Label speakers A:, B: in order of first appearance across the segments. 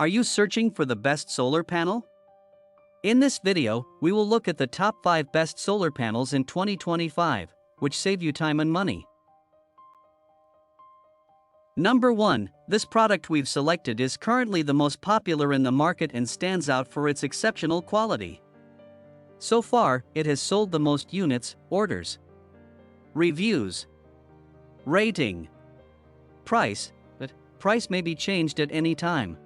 A: Are you searching for the best solar panel? In this video, we will look at the top 5 best solar panels in 2025, which save you time and money. Number 1. This product we've selected is currently the most popular in the market and stands out for its exceptional quality. So far, it has sold the most units, orders, reviews, rating, price, but price may be changed at any time.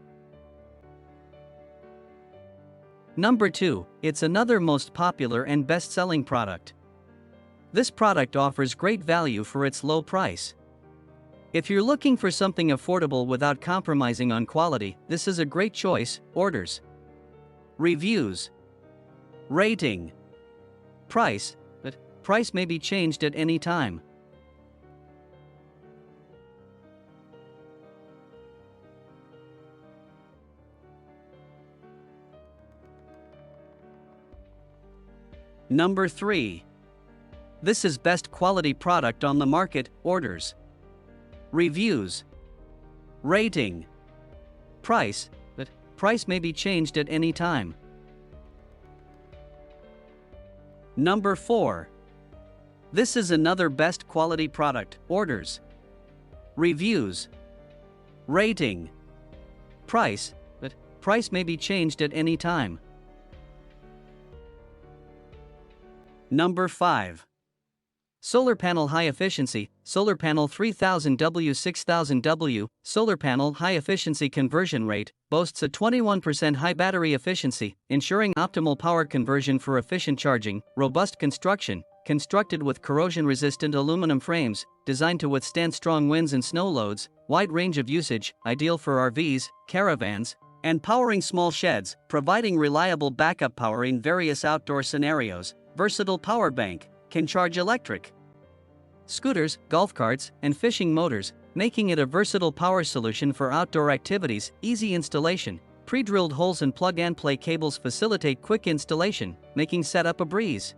A: Number 2, it's another most popular and best-selling product. This product offers great value for its low price. If you're looking for something affordable without compromising on quality, this is a great choice. Orders, reviews, rating, price, but price may be changed at any time. Number 3. This is best quality product on the market. Orders, reviews, rating, price, but price may be changed at any time. Number 4. This is another best quality product. Orders, reviews, rating, price, but price may be changed at any time. Number 5. Solar panel high efficiency. Solar panel 3000W 6000W. Solar panel high efficiency conversion rate boasts a 21% high battery efficiency, ensuring optimal power conversion for efficient charging. Robust construction, constructed with corrosion-resistant aluminum frames, designed to withstand strong winds and snow loads. Wide range of usage, ideal for RVs, caravans, and powering small sheds, providing reliable backup power in various outdoor scenarios. Versatile power bank, can charge electric scooters, golf carts, and fishing motors, making it a versatile power solution for outdoor activities. Easy installation, pre-drilled holes and plug-and-play cables facilitate quick installation, making setup a breeze.